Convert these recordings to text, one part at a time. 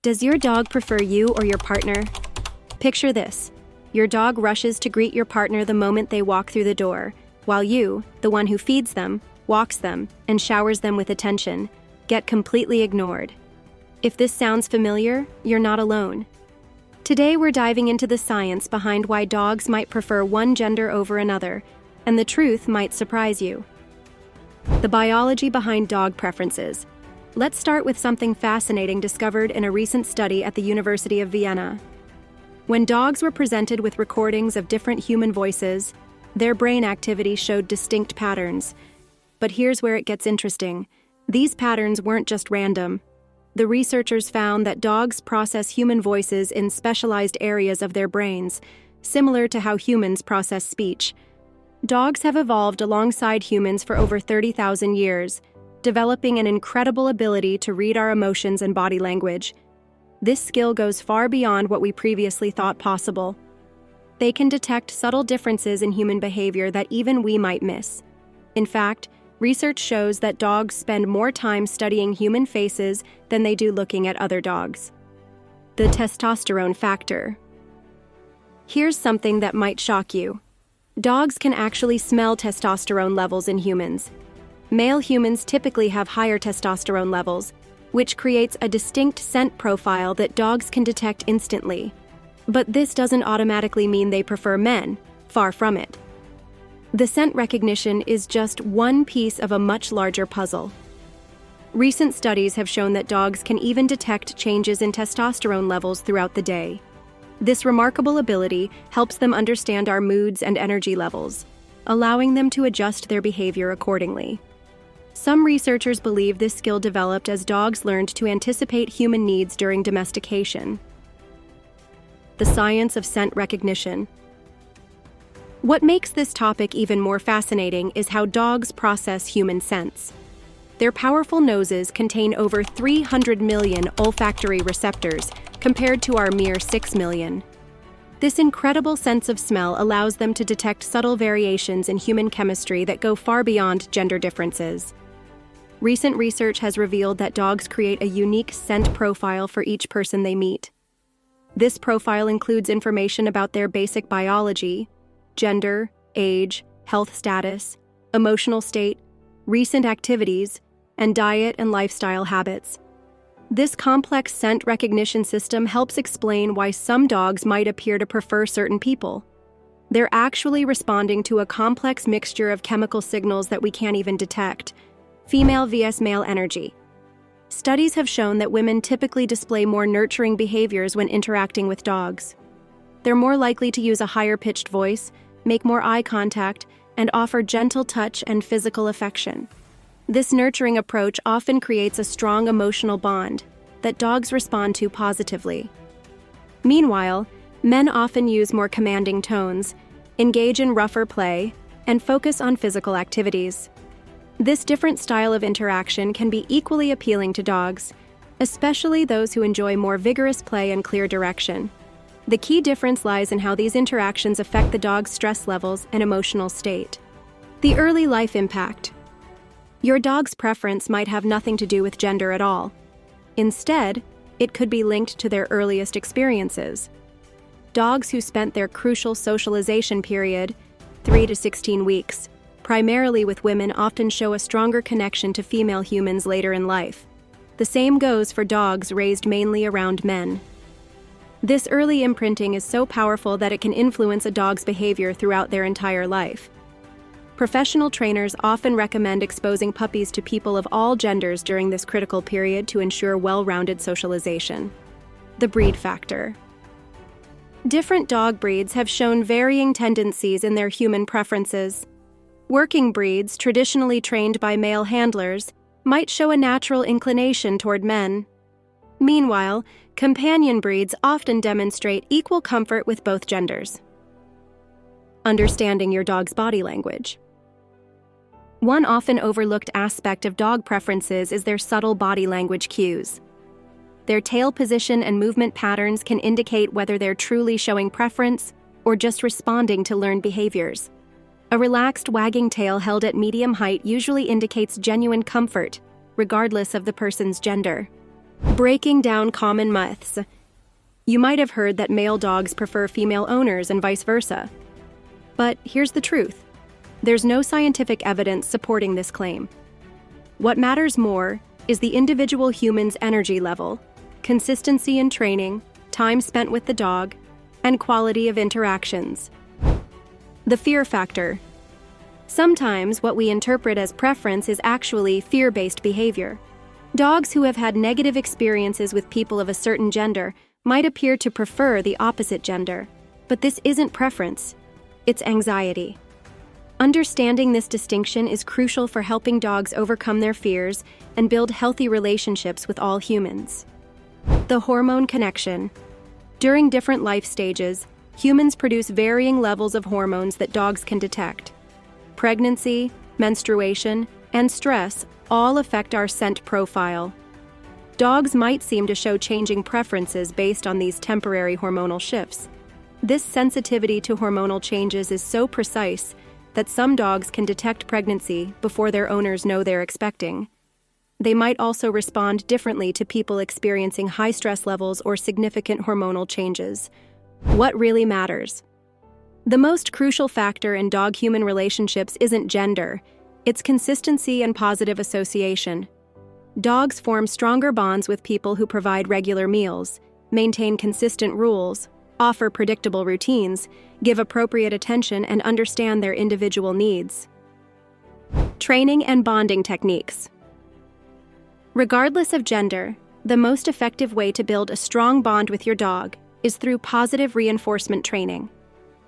Does your dog prefer you or your partner? Picture this. Your dog rushes to greet your partner the moment they walk through the door, while you, the one who feeds them, walks them, and showers them with attention, get completely ignored. If this sounds familiar, you're not alone. Today we're diving into the science behind why dogs might prefer one gender over another, and the truth might surprise you. The biology behind dog preferences. Let's start with something fascinating discovered in a recent study at the University of Vienna. When dogs were presented with recordings of different human voices, their brain activity showed distinct patterns. But here's where it gets interesting. These patterns weren't just random. The researchers found that dogs process human voices in specialized areas of their brains, similar to how humans process speech. Dogs have evolved alongside humans for over 30,000 years, developing an incredible ability to read our emotions and body language. This skill goes far beyond what we previously thought possible. They can detect subtle differences in human behavior that even we might miss. In fact, research shows that dogs spend more time studying human faces than they do looking at other dogs. The testosterone factor. Here's something that might shock you. Dogs can actually smell testosterone levels in humans. Male humans typically have higher testosterone levels, which creates a distinct scent profile that dogs can detect instantly. But this doesn't automatically mean they prefer men, far from it. The scent recognition is just one piece of a much larger puzzle. Recent studies have shown that dogs can even detect changes in testosterone levels throughout the day. This remarkable ability helps them understand our moods and energy levels, allowing them to adjust their behavior accordingly. Some researchers believe this skill developed as dogs learned to anticipate human needs during domestication. The science of scent recognition. What makes this topic even more fascinating is how dogs process human scents. Their powerful noses contain over 300 million olfactory receptors, compared to our mere 6 million. This incredible sense of smell allows them to detect subtle variations in human chemistry that go far beyond gender differences. Recent research has revealed that dogs create a unique scent profile for each person they meet. This profile includes information about their basic biology, gender, age, health status, emotional state, recent activities, and diet and lifestyle habits. This complex scent recognition system helps explain why some dogs might appear to prefer certain people. They're actually responding to a complex mixture of chemical signals that we can't even detect. Female vs. male energy. Studies have shown that women typically display more nurturing behaviors when interacting with dogs. They're more likely to use a higher-pitched voice, make more eye contact, and offer gentle touch and physical affection. This nurturing approach often creates a strong emotional bond that dogs respond to positively. Meanwhile, men often use more commanding tones, engage in rougher play, and focus on physical activities. This different style of interaction can be equally appealing to dogs, especially those who enjoy more vigorous play and clear direction. The key difference lies in how these interactions affect the dog's stress levels and emotional state. The early life impact. Your dog's preference might have nothing to do with gender at all. Instead, it could be linked to their earliest experiences. Dogs who spent their crucial socialization period, 3 to 16 weeks, primarily with women, often show a stronger connection to female humans later in life. The same goes for dogs raised mainly around men. This early imprinting is so powerful that it can influence a dog's behavior throughout their entire life. Professional trainers often recommend exposing puppies to people of all genders during this critical period to ensure well-rounded socialization. The breed factor. Different dog breeds have shown varying tendencies in their human preferences. Working breeds, traditionally trained by male handlers, might show a natural inclination toward men. Meanwhile, companion breeds often demonstrate equal comfort with both genders. Understanding your dog's body language. One often overlooked aspect of dog preferences is their subtle body language cues. Their tail position and movement patterns can indicate whether they're truly showing preference or just responding to learned behaviors. A relaxed wagging tail held at medium height usually indicates genuine comfort, regardless of the person's gender. Breaking down common myths. You might have heard that male dogs prefer female owners and vice versa. But here's the truth. There's no scientific evidence supporting this claim. What matters more is the individual human's energy level, consistency in training, time spent with the dog, and quality of interactions. The fear factor. Sometimes what we interpret as preference is actually fear-based behavior. Dogs who have had negative experiences with people of a certain gender might appear to prefer the opposite gender, but this isn't preference, it's anxiety. Understanding this distinction is crucial for helping dogs overcome their fears and build healthy relationships with all humans. The hormone connection. During different life stages, humans produce varying levels of hormones that dogs can detect. Pregnancy, menstruation, and stress all affect our scent profile. Dogs might seem to show changing preferences based on these temporary hormonal shifts. This sensitivity to hormonal changes is so precise that some dogs can detect pregnancy before their owners know they're expecting. They might also respond differently to people experiencing high stress levels or significant hormonal changes. What really matters? The most crucial factor in dog-human relationships isn't gender, it's consistency and positive association. Dogs form stronger bonds with people who provide regular meals, maintain consistent rules, offer predictable routines, give appropriate attention, and understand their individual needs. Training and bonding techniques. Regardless of gender, the most effective way to build a strong bond with your dog is through positive reinforcement training.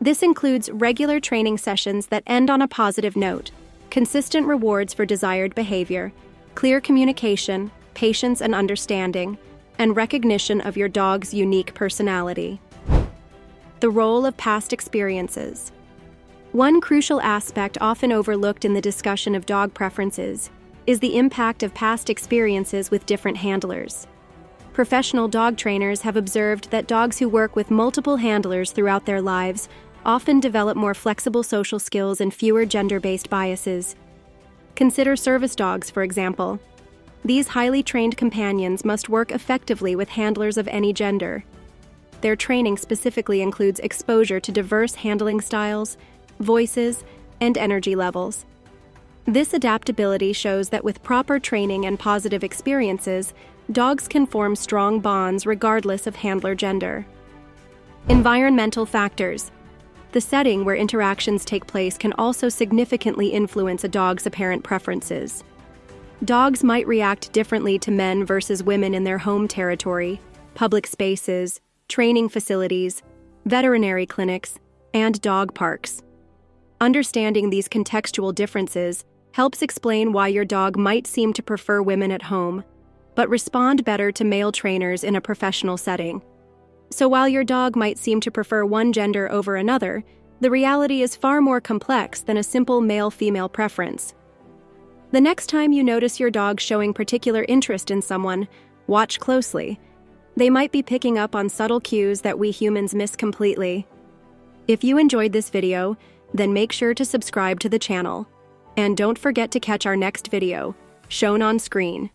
This includes regular training sessions that end on a positive note, consistent rewards for desired behavior, clear communication, patience and understanding, and recognition of your dog's unique personality. The role of past experiences. One crucial aspect often overlooked in the discussion of dog preferences is the impact of past experiences with different handlers. Professional dog trainers have observed that dogs who work with multiple handlers throughout their lives often develop more flexible social skills and fewer gender-based biases. Consider service dogs, for example. These highly trained companions must work effectively with handlers of any gender. Their training specifically includes exposure to diverse handling styles, voices, and energy levels. This adaptability shows that with proper training and positive experiences, dogs can form strong bonds regardless of handler gender. Environmental factors. The setting where interactions take place can also significantly influence a dog's apparent preferences. Dogs might react differently to men versus women in their home territory, public spaces, training facilities, veterinary clinics, and dog parks. Understanding these contextual differences helps explain why your dog might seem to prefer women at home, but respond better to male trainers in a professional setting. So while your dog might seem to prefer one gender over another, the reality is far more complex than a simple male-female preference. The next time you notice your dog showing particular interest in someone, watch closely. They might be picking up on subtle cues that we humans miss completely. If you enjoyed this video, then make sure to subscribe to the channel. And don't forget to catch our next video, shown on screen.